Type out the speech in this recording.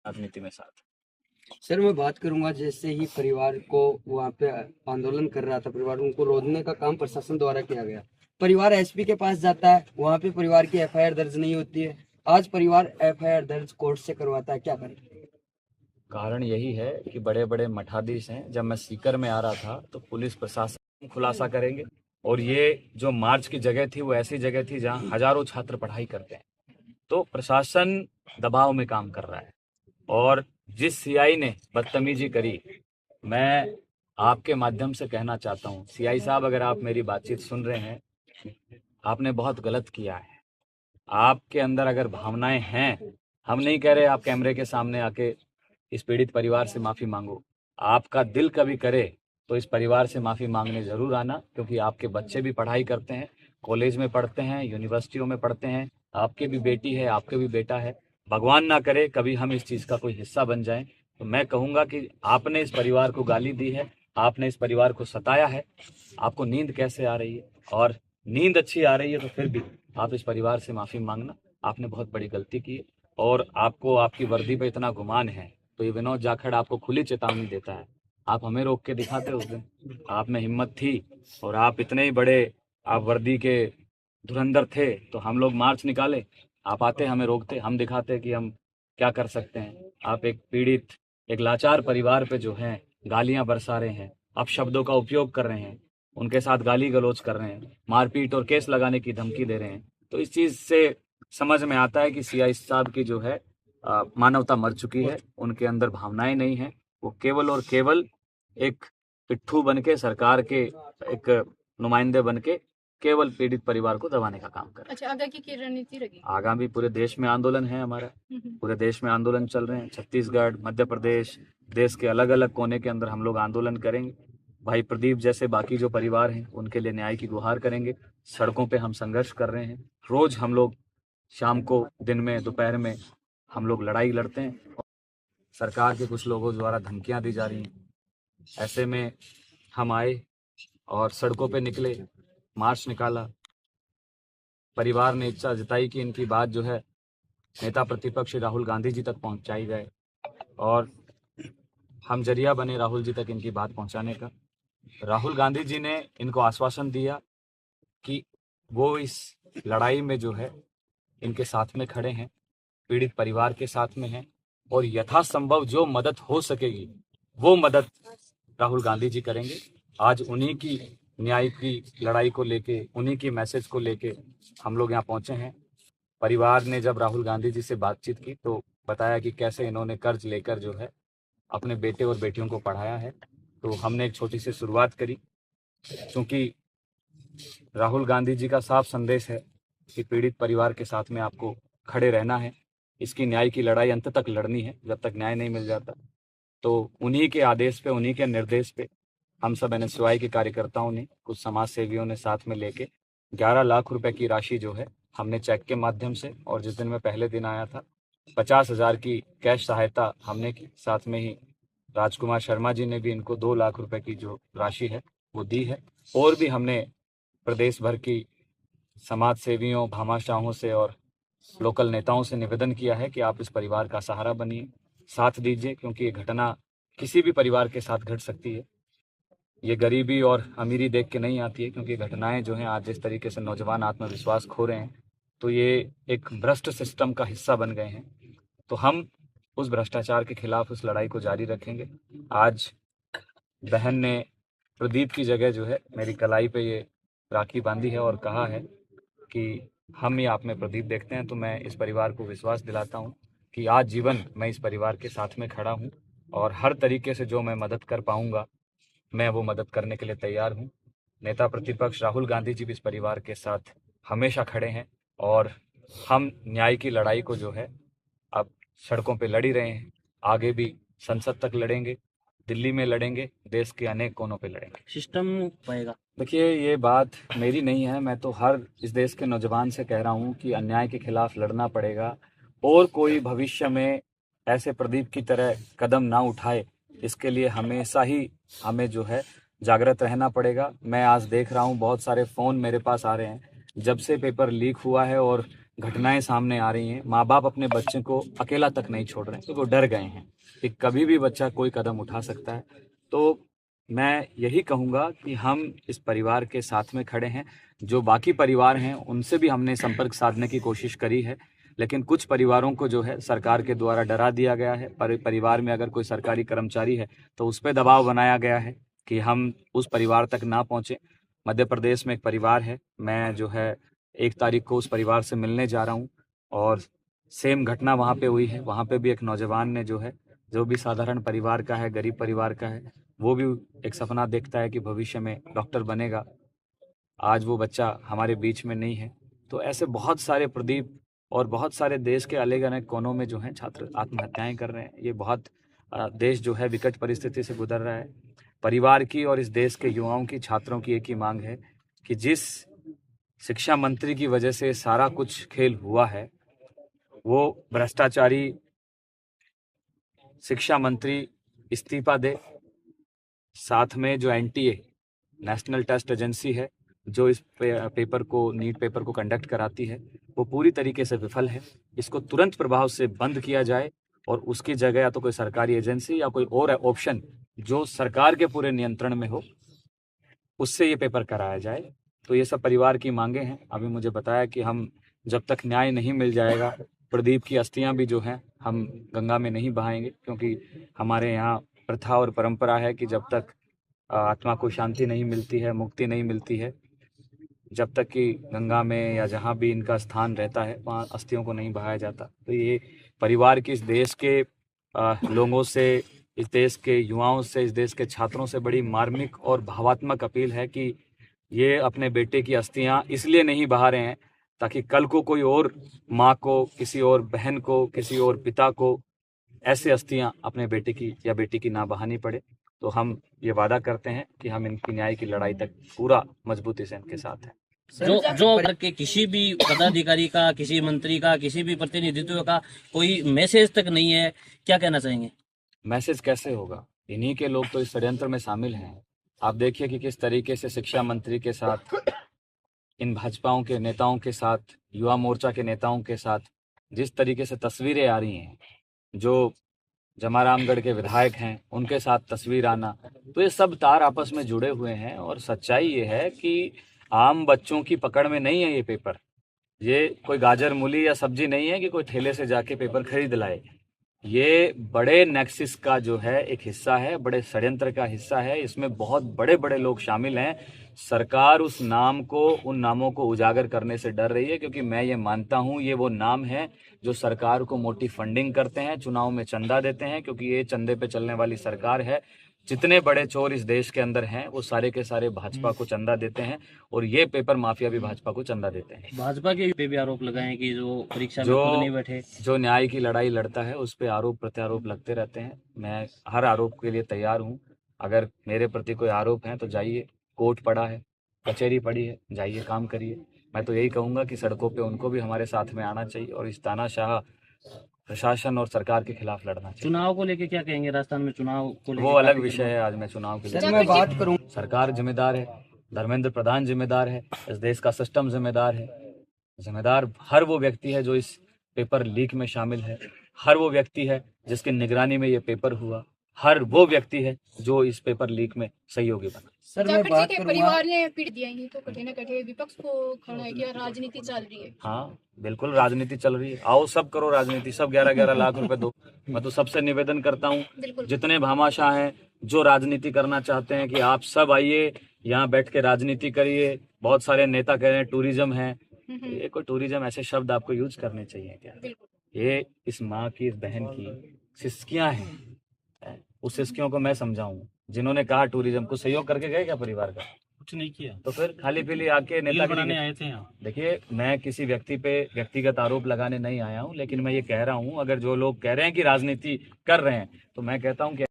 राजनीति में साथ। सर मैं बात करूंगा, जैसे ही परिवार को वहाँ पे आंदोलन कर रहा था परिवार, उनको रोकने का काम प्रशासन द्वारा किया गया। परिवार एसपी के पास जाता है, वहाँ पे परिवार की एफआईआर दर्ज नहीं होती है। आज परिवार एफआईआर दर्ज कोर्ट से करवाता है, क्या करें? कारण यही है कि बड़े बड़े मठाधीश हैं। जब मैं सीकर में आ रहा था तो पुलिस प्रशासन खुलासा करेंगे, और ये जो मार्च की जगह थी वो ऐसी जगह थी जहां हजारों छात्र पढ़ाई करते हैं। तो प्रशासन दबाव में काम कर रहा है, और जिस सीआई ने बदतमीजी करी, मैं आपके माध्यम से कहना चाहता हूं, सीआई साहब अगर आप मेरी बातचीत सुन रहे हैं, आपने बहुत गलत किया है। आपके अंदर अगर भावनाएं हैं, हम नहीं कह रहे आप कैमरे के सामने आके इस पीड़ित परिवार से माफ़ी मांगो। आपका दिल कभी करे तो इस परिवार से माफ़ी मांगने ज़रूर आना, क्योंकि आपके बच्चे भी पढ़ाई करते हैं, कॉलेज में पढ़ते हैं, यूनिवर्सिटियों में पढ़ते हैं, आपकी भी बेटी है, आपके भी बेटा है। भगवान ना करे कभी हम इस चीज़ का कोई हिस्सा बन जाएं, तो मैं कहूँगा कि आपने इस परिवार को गाली दी है, आपने इस परिवार को सताया है। आपको नींद कैसे आ रही है? और नींद अच्छी आ रही है तो फिर भी आप इस परिवार से माफ़ी मांगना। आपने बहुत बड़ी गलती की है, और आपको आपकी वर्दी पे इतना गुमान है तो ये विनोद जाखड़ आपको खुली चेतावनी देता है। आप हमें रोक के दिखाते उस दिन, आप में हिम्मत थी, और आप इतने ही बड़े, आप वर्दी के धुरंधर थे, तो हम लोग मार्च निकाले, आप आते हमें रोकते, हम दिखाते कि हम क्या कर सकते हैं। आप एक पीड़ित, एक लाचार परिवार पे जो है गालियां बरसा रहे हैं, आप शब्दों का उपयोग कर रहे हैं, उनके साथ गाली गलौज कर रहे हैं, मारपीट और केस लगाने की धमकी दे रहे हैं। तो इस चीज़ से समझ में आता है कि सीआई साहब की जो है मानवता मर चुकी है, उनके अंदर भावनाएं नहीं है। वो केवल और केवल एक पिट्ठू बन के, सरकार के एक नुमाइंदे बन के केवल पीड़ित परिवार को दबाने का काम कर रहे हैं। अच्छा, आगे की रणनीति रहेगी? आगामी पूरे देश में आंदोलन है हमारा, पूरे देश में आंदोलन चल रहे हैं। छत्तीसगढ़, मध्य प्रदेश, देश के अलग अलग कोने के अंदर हम लोग आंदोलन करेंगे। भाई प्रदीप जैसे बाकी जो परिवार हैं उनके लिए न्याय की गुहार करेंगे। सड़कों पे हम संघर्ष कर रहे हैं। रोज हम लोग शाम को, दिन में, दोपहर में हम लोग लड़ाई लड़ते हैं। सरकार के कुछ लोगों द्वारा धमकियां दी जा रही हैं। ऐसे में हम आए और सड़कों पे निकले, मार्च निकाला। परिवार ने इच्छा जताई कि इनकी बात जो है नेता प्रतिपक्ष राहुल गांधी जी तक पहुंचाई जाए, और हम जरिया बने राहुल जी तक इनकी बात पहुंचाने का। राहुल गांधी जी ने इनको आश्वासन दिया कि वो इस लड़ाई में जो है इनके साथ में खड़े हैं, पीड़ित परिवार के साथ में हैं, और यथासंभव जो मदद हो सकेगी वो मदद राहुल गांधी जी करेंगे। आज उन्हीं की न्याय की लड़ाई को लेके, उन्हीं की मैसेज को लेके हम लोग यहाँ पहुंचे हैं। परिवार ने जब राहुल गांधी जी से बातचीत की तो बताया कि कैसे इन्होंने कर्ज लेकर जो है अपने बेटे और बेटियों को पढ़ाया है। तो हमने एक छोटी सी शुरुआत करी, क्योंकि राहुल गांधी जी का साफ संदेश है कि पीड़ित परिवार के साथ में आपको खड़े रहना है। इसकी न्याय की लड़ाई अंत तक लड़नी है जब तक न्याय नहीं मिल जाता। तो उन्हीं के आदेश पे, उन्हीं के निर्देश पे हम सब एनएसयूआई के कार्यकर्ताओं ने, कुछ समाज सेवियों ने साथ में लेके 11 लाख रुपए की राशि जो है हमने चेक के माध्यम से, और जिस दिन मैं पहले दिन आया था 50,000 की कैश सहायता हमने की। साथ में ही राजकुमार शर्मा जी ने भी इनको 2 लाख रुपए की जो राशि है वो दी है। और भी हमने प्रदेश भर की समाज सेवियों, भामाशाहों से और लोकल नेताओं से निवेदन किया है कि आप इस परिवार का सहारा बनिए, साथ दीजिए, क्योंकि ये घटना किसी भी परिवार के साथ घट सकती है। ये गरीबी और अमीरी देख के नहीं आती है, क्योंकि घटनाएं जो हैं आज जिस तरीके से नौजवान आत्मविश्वास खो रहे हैं, तो ये एक भ्रष्ट सिस्टम का हिस्सा बन गए हैं। तो हम उस भ्रष्टाचार के खिलाफ उस लड़ाई को जारी रखेंगे। आज बहन ने प्रदीप की जगह जो है मेरी कलाई पे ये राखी बांधी है और कहा है कि हम ही आप में प्रदीप देखते हैं। तो मैं इस परिवार को विश्वास दिलाता हूँ कि आज जीवन मैं इस परिवार के साथ में खड़ा हूँ, और हर तरीके से जो मैं मदद कर पाऊंगा मैं वो मदद करने के लिए तैयार हूँ। नेता प्रतिपक्ष राहुल गांधी जी भी इस परिवार के साथ हमेशा खड़े हैं, और हम न्याय की लड़ाई को जो है अब सड़कों पे लड़ ही रहे हैं, आगे भी संसद तक लड़ेंगे, दिल्ली में लड़ेंगे, देश के अनेक कोनों पे लड़ेंगे। सिस्टम पाएगा। देखिए, ये बात मेरी नहीं है, मैं तो हर इस देश के नौजवान से कह रहा हूँ कि अन्याय के खिलाफ लड़ना पड़ेगा, और कोई भविष्य में ऐसे प्रदीप की तरह कदम ना उठाए, इसके लिए हमेशा ही हमें जो है जागृत रहना पड़ेगा। मैं आज देख रहा हूँ बहुत सारे फ़ोन मेरे पास आ रहे हैं, जब से पेपर लीक हुआ है और घटनाएं सामने आ रही हैं, माँ बाप अपने बच्चे को अकेला तक नहीं छोड़ रहे हैं क्योंकि वो डर गए हैं कि कभी भी बच्चा कोई कदम उठा सकता है। तो मैं यही कहूँगा कि हम इस परिवार के साथ में खड़े हैं। जो बाकी परिवार हैं उनसे भी हमने संपर्क साधने की कोशिश करी है, लेकिन कुछ परिवारों को जो है सरकार के द्वारा डरा दिया गया है। परिवार में अगर कोई सरकारी कर्मचारी है तो उस पर दबाव बनाया गया है कि हम उस परिवार तक ना पहुँचें। मध्य प्रदेश में एक परिवार है, मैं जो है 1 तारीख को उस परिवार से मिलने जा रहा हूँ और सेम घटना वहाँ पे हुई है। वहाँ पे भी एक नौजवान ने जो भी साधारण परिवार का है, गरीब परिवार का है, वो भी एक सपना देखता है कि भविष्य में डॉक्टर बनेगा। आज वो बच्चा हमारे बीच में नहीं है। तो ऐसे बहुत सारे प्रदीप और बहुत सारे देश के अलग-अलग कोनों में जो हैं छात्र आत्महत्याएं कर रहे हैं। ये बहुत देश जो है विकट परिस्थिति से गुजर रहा है। परिवार की और इस देश के युवाओं की, छात्रों की एक ही मांग है कि जिस शिक्षा मंत्री की वजह से सारा कुछ खेल हुआ है, वो भ्रष्टाचारी शिक्षा मंत्री इस्तीफा दे। साथ में जो एनटीए नेशनल टेस्ट एजेंसी है, जो इस पेपर को, नीट पेपर को कंडक्ट कराती है, वो पूरी तरीके से विफल है। इसको तुरंत प्रभाव से बंद किया जाए और उसकी जगह या तो कोई सरकारी एजेंसी या कोई और ऑप्शन जो सरकार के पूरे नियंत्रण में हो, उससे ये पेपर कराया जाए। तो ये सब परिवार की मांगे हैं। अभी मुझे बताया कि हम जब तक न्याय नहीं मिल जाएगा, प्रदीप की अस्थियां भी जो हैं हम गंगा में नहीं बहाएंगे, क्योंकि हमारे यहाँ प्रथा और परंपरा है कि जब तक आत्मा को शांति नहीं मिलती है, मुक्ति नहीं मिलती है, जब तक कि गंगा में या जहाँ भी इनका स्थान रहता है वहाँ अस्थियों को नहीं बहाया जाता। तो ये परिवार की, इस देश के लोगों से, इस देश के युवाओं से, इस देश के छात्रों से बड़ी मार्मिक और भावात्मक अपील है कि ये अपने बेटे की अस्थियां इसलिए नहीं बहा रहे हैं ताकि कल को कोई और माँ को, किसी और बहन को, किसी और पिता को ऐसे अस्थियां अपने बेटे की या बेटी की ना बहानी पड़े। तो हम ये वादा करते हैं कि हम इनकी न्याय की लड़ाई तक पूरा मजबूती से इनके साथ हैं। जो के किसी भी पदाधिकारी का, किसी मंत्री का, किसी भी प्रतिनिधित्व का कोई मैसेज तक नहीं है, क्या कहना चाहेंगे? मैसेज कैसे होगा? इन्हीं के लोग तो इस षड्यंत्र में शामिल हैं। आप देखिए कि किस तरीके से शिक्षा मंत्री के साथ, इन भाजपाओं के नेताओं के साथ, युवा मोर्चा के नेताओं के साथ जिस तरीके से तस्वीरें आ रही हैं, जो जमारामगढ़ के विधायक हैं उनके साथ तस्वीर आना, तो ये सब तार आपस में जुड़े हुए हैं। और सच्चाई ये है कि आम बच्चों की पकड़ में नहीं है ये पेपर। ये कोई गाजर मूली या सब्जी नहीं है कि कोई ठेले से जाके पेपर खरीद लाए। ये बड़े नेक्सिस का जो है एक हिस्सा है, बड़े षड्यंत्र का हिस्सा है। इसमें बहुत बड़े बड़े लोग शामिल हैं। सरकार उस नाम को, उन नामों को उजागर करने से डर रही है, क्योंकि मैं ये मानता हूँ ये वो नाम है जो सरकार को मोटी फंडिंग करते हैं, चुनाव में चंदा देते हैं, क्योंकि ये चंदे पे चलने वाली सरकार है। जितने बड़े चोर इस देश के अंदर हैं वो सारे के सारे भाजपा को चंदा देते हैं, और ये पेपर माफिया भी भाजपा को चंदा देते हैं। भाजपा के पे भी आरोप लगाए कि जो परीक्षा में खुद नहीं बैठे, जो न्याय की लड़ाई लड़ता है उस पर आरोप प्रत्यारोप लगते रहते हैं। मैं हर आरोप के लिए तैयार हूँ। अगर मेरे प्रति कोई आरोप है तो जाइए, कोर्ट पड़ा है, कचहरी पड़ी है, जाइए काम करिए। मैं तो यही कहूँगा कि सड़कों पे उनको भी हमारे साथ में आना चाहिए और इस तानाशाह प्रशासन और सरकार के खिलाफ लड़ना चाहिए। चुनाव को लेके क्या कहेंगे? राजस्थान में चुनाव को लेके वो अलग विषय है। आज मैं चुनाव के लिए मैं बात करूं, सरकार जिम्मेदार है, धर्मेंद्र प्रधान जिम्मेदार है, इस देश का सिस्टम जिम्मेदार है। जिम्मेदार हर वो व्यक्ति है जो इस पेपर लीक में शामिल है, हर वो व्यक्ति है जिसकी निगरानी में ये पेपर हुआ, हर वो व्यक्ति है जो इस पेपर लीक में सहयोगी बना। सर मैं बात करूंगा, परिवार ने पीट दिया ही तो कठे न कठे विपक्ष को खड़ा है कि राजनीति चल रही है। हाँ बिल्कुल राजनीति चल रही है। आओ सब करो राजनीति, सब 11-11 लाख रुपए दो। मैं तो सबसे निवेदन करता हूँ, जितने भामाशाह हैं जो राजनीति करना चाहते हैं, कि आप सब आइए यहाँ बैठ के राजनीति करिए। बहुत सारे नेता कह रहे हैं टूरिज्म है, ये कोई टूरिज्म ऐसे शब्द आपको यूज करने चाहिए क्या? ये इस माँ की, इस बहन की सिस्कियां हैं। उस सिस्कियों को मैं समझाऊं जिन्होंने कहा टूरिज्म को सहयोग करके गए क्या परिवार का? कुछ नहीं किया, तो फिर खाली पीली आके नेता बनाने आए थे यहाँ। देखिए, मैं किसी व्यक्ति पे व्यक्तिगत आरोप लगाने नहीं आया हूँ, लेकिन मैं ये कह रहा हूँ अगर जो लोग कह रहे हैं कि राजनीति कर रहे हैं, तो मैं कहता हूँ कि